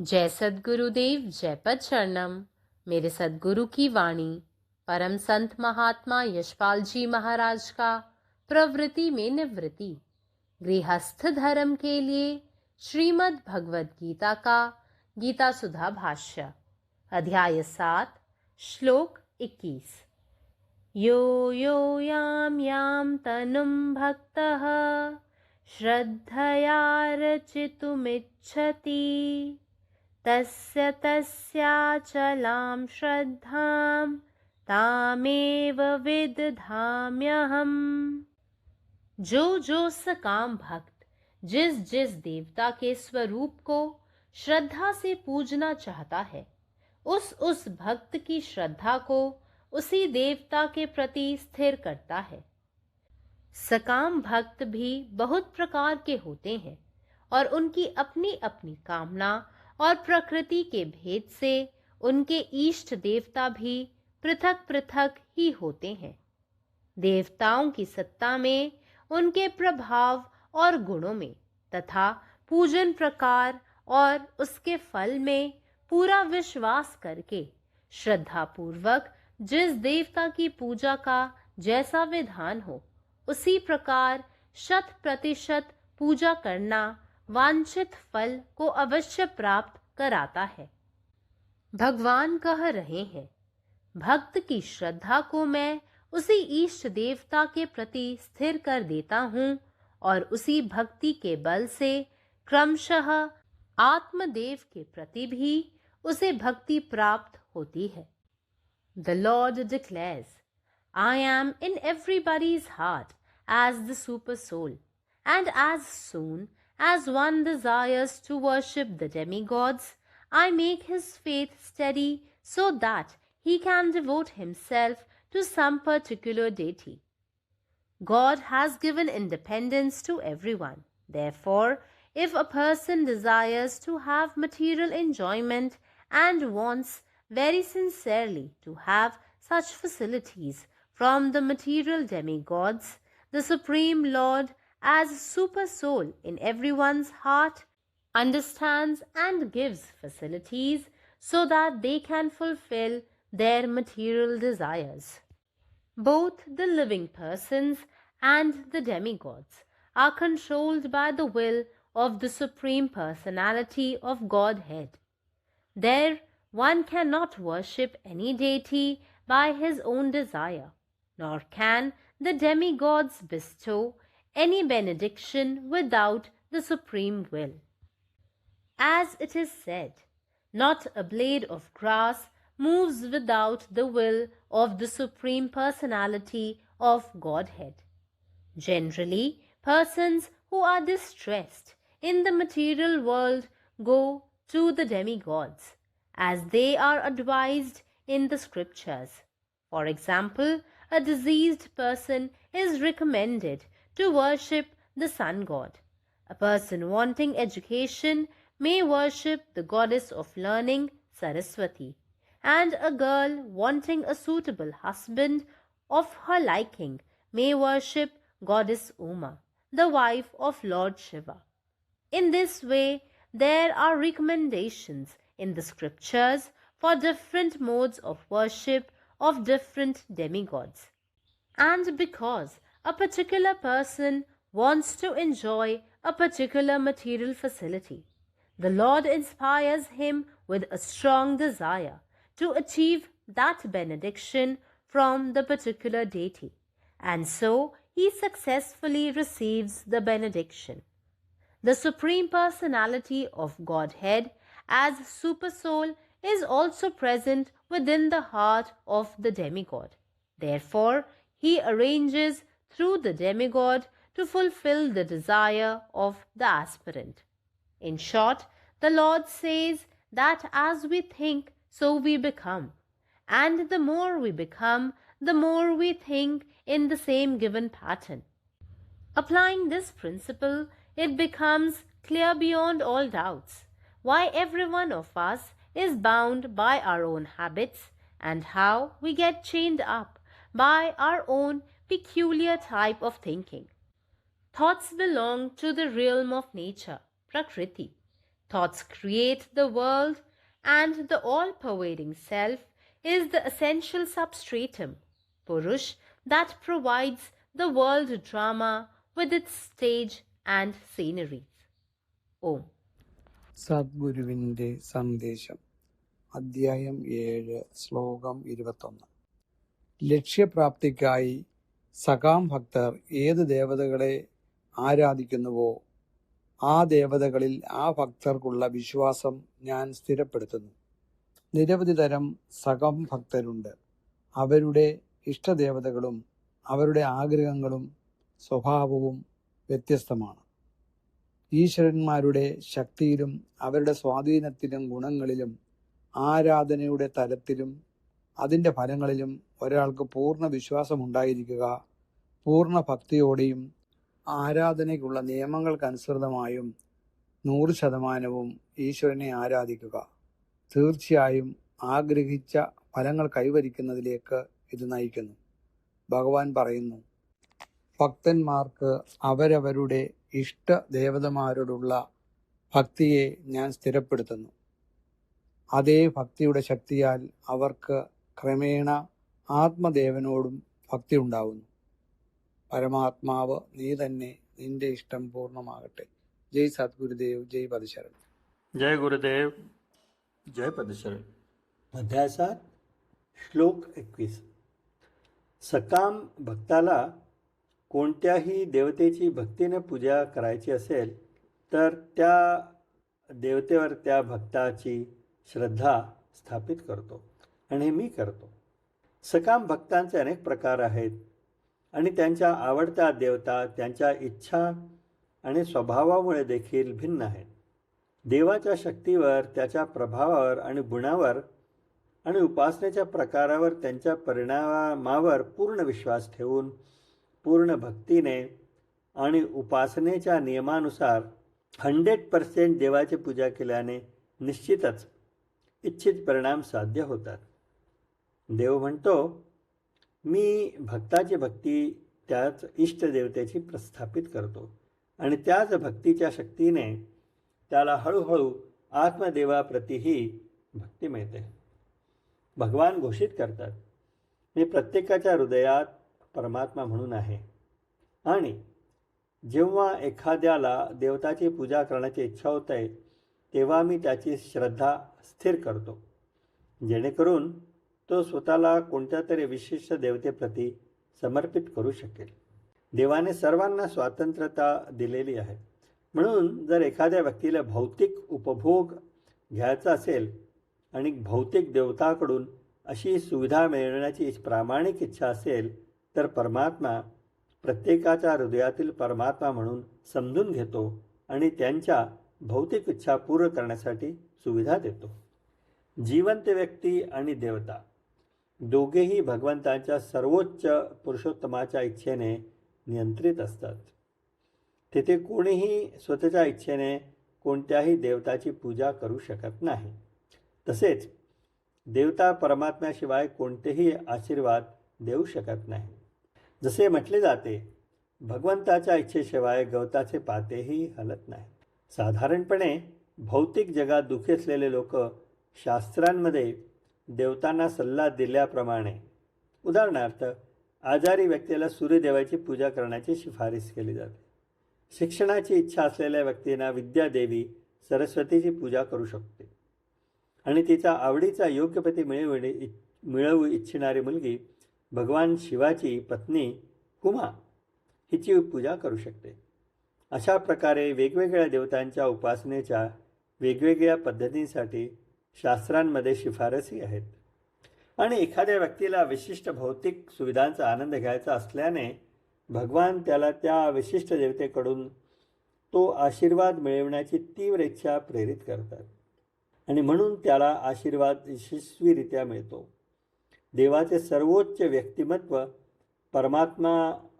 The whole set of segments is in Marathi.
जय सद्गुरुदेव, जय पद शरणम। मेरे सद्गुरु की वाणी परम संत महात्मा यशपाल जी महाराज का प्रवृत्ति में निवृत्ति गृहस्थ धर्म के लिए श्रीमद् भगवद गीता का गीता सुधा भाष्य अध्याय 7 श्लोक 21। यो यो याम याम तनुम भक्तः श्रद्धया रचितुमिच्छति तस्य तस्याचलां श्रद्धां तामेव विदधाम्यहम्। जो सकाम भक्त जिस जिस देवता के स्वरूप को श्रद्धा से पूजना चाहता है, उस भक्त की श्रद्धा को उसी देवता के प्रति स्थिर करता है। सकाम भक्त भी बहुत प्रकार के होते हैं और उनकी अपनी अपनी कामना और प्रकृति के भेद से उनके इष्ट देवता भी पृथक पृथक ही होते हैं। देवताओं की सत्ता में, उनके प्रभाव और गुणों में तथा पूजन प्रकार और उसके फल में पूरा विश्वास करके श्रद्धा पूर्वक जिस देवता की पूजा का जैसा विधान हो, उसी प्रकार 100% पूजा करना वांछित फल को अवश्य प्राप्त कराता है। भगवान कह रहे हैं, भक्त की श्रद्धा को मैं उसी इष्ट देवता के प्रति स्थिर कर देता हूँ और उसी भक्ति के बल से क्रमशः आत्मदेव के प्रति भी उसे भक्ति प्राप्त होती है। The Lord declares, I am in everybody's heart as the super soul, and as soon as one desires to worship the demigods, I make his faith steady so that he can devote himself to some particular deity. God has given independence to everyone. Therefore, if a person desires to have material enjoyment and wants very sincerely to have such facilities from the material demigods, the Supreme Lord, as super soul in everyone's heart, understands and gives facilities so that they can fulfill their material desires. Both the living persons and the demigods are controlled by the will of the Supreme Personality of Godhead. There, one cannot worship any deity by his own desire, nor can the demigods bestow any benediction without the supreme will. As it is said, not a blade of grass moves without the will of the Supreme Personality of Godhead. Generally, persons who are distressed in the material world go to the demigods, as they are advised in the scriptures. For example, a diseased person is recommended to worship the sun god. A person wanting education may worship the goddess of learning, Saraswati, and a girl wanting a suitable husband of her liking may worship goddess Uma, the wife of Lord Shiva. In this way, there are recommendations in the scriptures for different modes of worship of different demigods. And because a particular person wants to enjoy a particular material facility, the Lord inspires him with a strong desire to achieve that benediction from the particular deity, and so he successfully receives the benediction. The Supreme Personality of Godhead as Supersoul is also present within the heart of the demigod. Therefore, he arranges through the demigod to fulfill the desire of the aspirant. In short, the Lord says that as we think, so we become, and the more we become, the more we think in the same given pattern. Applying this principle, it becomes clear beyond all doubts why every one of us is bound by our own habits and how we get chained up by our own peculiar type of thinking. Thoughts belong to the realm of nature, Prakriti. Thoughts create the world, and the all-pervading self is the essential substratum, Purush, that provides the world drama with its stage and sceneries. Om. സദ്ഗുരുവിൻ്റെ സന്ദേശം അധ്യായം 7 ശ്ലോകം 21. ലക്ഷ്യപ്രാപ്തിക്കായി സകാം ഭക്തർ ഏത് ദേവതകളെ ആരാധിക്കുന്നുവോ ആ ദേവതകളിൽ ആ ഭക്തർക്കുള്ള വിശ്വാസം ഞാൻ സ്ഥിരപ്പെടുത്തുന്നു. നിരവധി തരം സകം ഭക്തരുണ്ട്. അവരുടെ ഇഷ്ടദേവതകളും അവരുടെ ആഗ്രഹങ്ങളും സ്വഭാവവും വ്യത്യസ്തമാണ്. ഈശ്വരന്മാരുടെ ശക്തിയിലും അവരുടെ സ്വാധീനത്തിലും ഗുണങ്ങളിലും ആരാധനയുടെ തലത്തിലും അതിൻ്റെ ഫലങ്ങളിലും ഒരാൾക്ക് പൂർണ്ണ വിശ്വാസമുണ്ടായിരിക്കുക, പൂർണ്ണ ഭക്തിയോടെയും ആരാധനയ്ക്കുള്ള നിയമങ്ങൾക്കനുസൃതമായും 100% ഈശ്വരനെ ആരാധിക്കുക. തീർച്ചയായും ആഗ്രഹിച്ച ഫലങ്ങൾ കൈവരിക്കുന്നതിലേക്ക് ഇത് നയിക്കുന്നു. ഭഗവാൻ പറയുന്നു, ഭക്തന്മാർക്ക് അവരവരുടെ ഇഷ്ട ദേവതമാരോടുള്ള ഭക്തിയെ ഞാൻ സ്ഥിരപ്പെടുത്തുന്നു. അതേ ഭക്തിയുടെ ശക്തിയാൽ അവർക്ക് ക്രമേണ ആത്മദേവനോടും ഭക്തി ഉണ്ടാവുന്നു. പരമാത്മാവ് നീ തന്നെ, നിന്റെ ഇഷ്ടം പൂർണ്ണമാകട്ടെ. ജയ് സദ്ഗുരുദേവ്, ജയ് പദശരൺ. जय गुरुदेव, जय पदशरण. अध्याय 7 श्लोक 21. सकाम भक्ताला कोणत्याही देवतेची भक्तीने पूजा करायची असेल तर त्या देवतेवर त्या भक्ताची श्रद्धा स्थापित करतो आणि हे मी करतो. सकाम भक्तांचे अनेक प्रकार आहेत आणि त्यांच्या आवडत्या देवता त्यांच्या इच्छा आणि स्वभावामुळे देखील भिन्न आहेत. देवाच्या शक्तीवर, त्याच्या प्रभावावर आणि गुणावर आणि उपासनेच्या प्रकारावर, त्यांच्या परिणामावर पूर्ण विश्वास ठेवून पूर्ण भक्तीने आणि उपासनेच्या नियमानुसार 100% देवाची पूजा केल्याने निश्चितच इच्छित परिणाम साध्य होतात. देव म्हणतो, मी भक्ताची भक्ती त्याच इष्टदेवतेची प्रस्थापित करतो आणि त्याच भक्तीच्या शक्तीने त्याला हळूहळू आत्मदेवाप्रतीही भक्ती मिळते. भगवान घोषित करतात, मी प्रत्येकाच्या हृदयात परमात्मा म्हणून आहे आणि जेव्हा एखाद्याला देवताची पूजा करण्याची इच्छा होते तेव्हा मी त्याची श्रद्धा स्थिर करतो, जेणेकरून तो स्वतःला कोणत्या तरी विशिष्ट देवतेप्रती समर्पित करू शकेल. देवाने सर्वांना स्वातंत्र्यता दिलेली आहे, म्हणून जर एखाद्या व्यक्तीला भौतिक उपभोग घ्यायचा असेल आणि भौतिक देवताकडून अशी सुविधा मिळण्याची प्रामाणिक इच्छा असेल तर परमात्मा प्रत्येकाच्या हृदयातील परमात्मा म्हणून समजून घेतो आणि त्यांच्या भौतिक इच्छा पूर्ण करण्यासाठी सुविधा देतो. जिवंत व्यक्ती आणि देवता दोघेही भगवंतांच्या सर्वोच्च पुरुषोत्तमाच्या इच्छेने नियंत्रित असतात. तेथे कोणीही स्वतःच्या इच्छेने कोणत्याही देवताची पूजा करू शकत नाही. तसेच देवता परमात्म्याशिवाय कोणतेही आशीर्वाद देऊ शकत नाही. जसे म्हटले जाते, भगवंताच्या इच्छेशिवाय गवताचे पातेही हलत नाही. साधारणपणे भौतिक जगात दुःखी असलेले लोक शास्त्रांमध्ये देवतांना सल्ला दिल्याप्रमाणे, उदाहरणार्थ आजारी व्यक्तीला सूर्यदेवाची पूजा करण्याची शिफारस केली जाते. शिक्षणाची इच्छा असलेल्या व्यक्तींना विद्यादेवी सरस्वतीची पूजा करू शकते आणि तिचा आवडीचा योग्यपती मिळवू इच्छिणारी मुलगी भगवान शिवाची पत्नी उमा हिची पूजा करू शकते. अशा प्रकारे वेगवेगळ्या देवतांच्या उपासनेच्या वेगवेगळ्या पद्धतींसाठी शास्त्रांमध्ये शिफारसी आहेत आणि एखाद्या व्यक्तीला विशिष्ट भौतिक सुविधांचा आनंद घ्यायचा असल्याने भगवान त्याला त्या विशिष्ट देवतेकडून तो आशीर्वाद मिळवण्याची तीव्र इच्छा प्रेरित करतात आणि म्हणून त्याला आशीर्वाद यशस्वीरित्या मिळतो. देवाचे सर्वोच्च व्यक्तिमत्व परमात्मा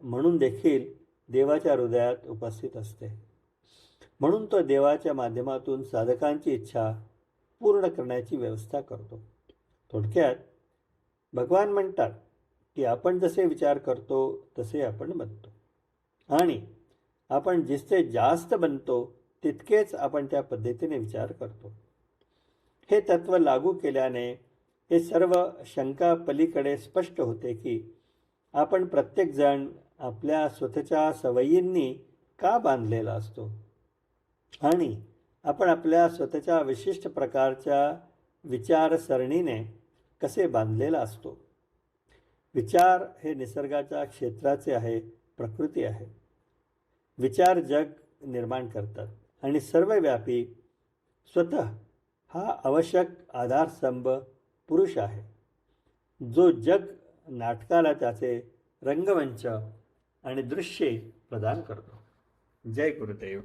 म्हणून देखील देवाच्या हृदयात उपस्थित असते, म्हणून तो देवाच्या माध्यमातून साधकांची इच्छा पूर्ण करण्याची व्यवस्था करतो. थोडक्यात भगवान म्हणतात की आपण जसे विचार करतो तसे आपण बनतो आणि आपण जितके जास्त बनतो तितकेच आपण त्या पद्धतीने विचार करतो. हे तत्त्व लागू केल्याने हे सर्व शंका पलीकडे स्पष्ट होते की आपण प्रत्येकजण आपल्या स्वतःच्या सवयींनी का बांधलेला असतो आणि आपण आपल्या स्वतःच्या विशिष्ट प्रकारच्या विचारसरणीने कसे बांधलेला असतो. विचार हे निसर्गाच्या क्षेत्राचे आहे, प्रकृती आहे. विचार जग निर्माण करतात आणि सर्वव्यापी स्वतः हा आवश्यक आधारस्तंभ पुरुष आहे, जो जग नाटकाला त्याचे रंगमंच आणि दृश्ये प्रदान करतो. जय गुरुदेव.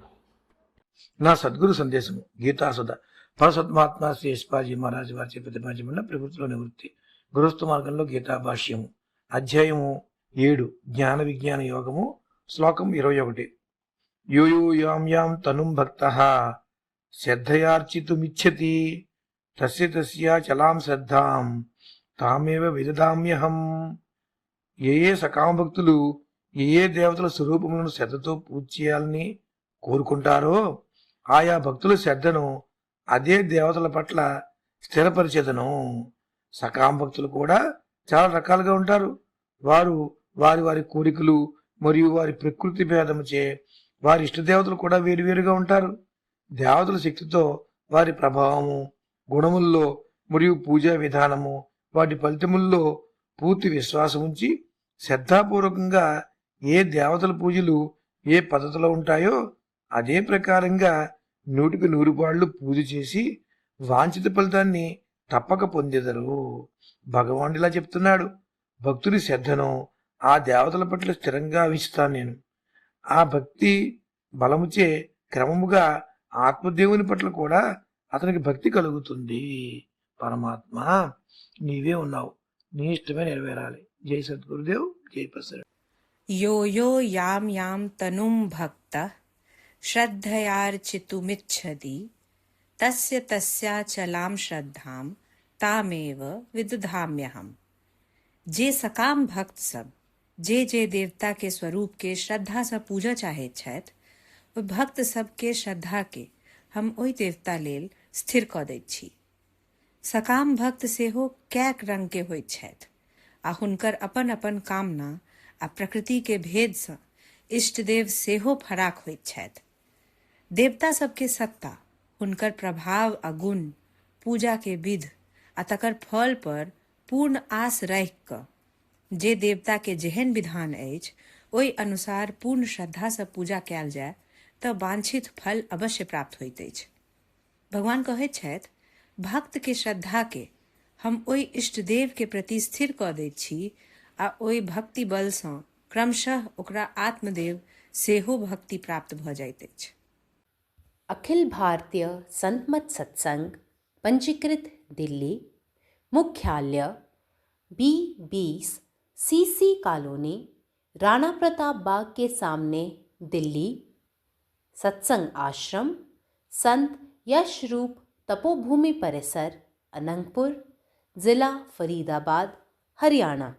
నా సద్గురు సందేశము గీతాసుధ పరసత్మాత్మ శ్రీ యశ్పాజీ మహారాజు వారి ప్రతిపాదించిన ప్రవృత్తిలో నివృత్తి గృహస్థ మార్గంలో గీతా భాష్యము అధ్యాయము 7 జ్ఞాన విజ్ఞాన యోగము శ్లోకం 21. యోయో యాం యాం తనుం భక్తః శ్రద్ధయార్చితుమిచ్చతి తస్య తస్య చలాం శ్రద్ధాం తామేవ విదదామ్యహం. ఏ సకామ భక్తులు ఏ దేవతల స్వరూపములను శ్రద్ధతో పూజ చేయాలని కోరుకుంటారో ఆయా భక్తుల శ్రద్ధను అదే దేవతల పట్ల స్థిరపరిచేదను. సకామ భక్తులు కూడా చాలా రకాలుగా ఉంటారు. వారు వారి వారి కోరికలు మరియు వారి ప్రకృతి భేదముచే వారి ఇష్టదేవతలు కూడా వేరువేరుగా ఉంటారు. దేవతల శక్తితో వారి ప్రభావము, గుణముల్లో మరియు పూజా విధానము, వాటి ఫలితముల్లో పూర్తి విశ్వాసం ఉంచి శ్రద్ధాపూర్వకంగా ఏ దేవతల పూజలు ఏ పద్ధతిలో ఉంటాయో అదే ప్రకారంగా 100కి 100 పాళ్ళు పూజ చేసి వాంఛిత ఫలితాన్ని తప్పక పొందెదరు. భగవానుడు ఇలా చెప్తున్నాడు, భక్తుడి శ్రద్ధను ఆ దేవతల పట్ల స్థిరంగా ఉంచుతాను నేను. ఆ భక్తి బలముచే క్రమముగా ఆత్మదేవుని పట్ల కూడా అతనికి భక్తి కలుగుతుంది. పరమాత్మ నీవే ఉన్నావు, నీ ఇష్టమే నెరవేరాలి. జై సద్గురుదేవ్, జై ప్రసన్న. यो यो यां यां तनुं भक्तः श्रद्धयार्चितुमिच्छति तस्य तस्याचलां श्रद्धां तामेव विदधाम्यहम्. जे सकाम भक्त सब जे देवता के स्वरूप के श्रद्धा से पूजा चाहे छथि, ओ भक्त सब के श्रद्धा के हम ओहि देवता लेल स्थिर क दैत छी. सकाम भक्त सेहो कैक रंग के होइत छथि आ हुनकर अपन अपन कामना आ प्रकृति के भेद सँ इष्टदेव सेहो फराक होइत छथि. देवता सबके सत्ता, हुनकर प्रभाव आ गुण, पूजा के विध आ तकर फल पर पूर्ण आस राखि कऽ जे देवता के जेहन विधान अछि ओहि अनुसार पूर्ण श्रद्धा सँ पूजा कयल जाय तऽ वांछित फल अवश्य प्राप्त होइत अछि. भगवान कहैत छथि, भक्त के श्रद्धा के हम ओहि इष्टदेव के प्रति स्थिर कऽ दैत छी आ ओहि भक्ति बल सँ क्रमशः ओकरा आत्मदेव सेहो भक्ति प्राप्त भऽ जाइत अछि. अखिल भारतीय संत मत सत्संग पंजीकृत दिल्ली, मुख्यालय B20 CC colony, Rana Pratap बाग के सामने, दिल्ली. सत्संग आश्रम संत यशरूप तपोभूमि परिसर, अनंगपुर, जिला फरीदाबाद, हरियाणा.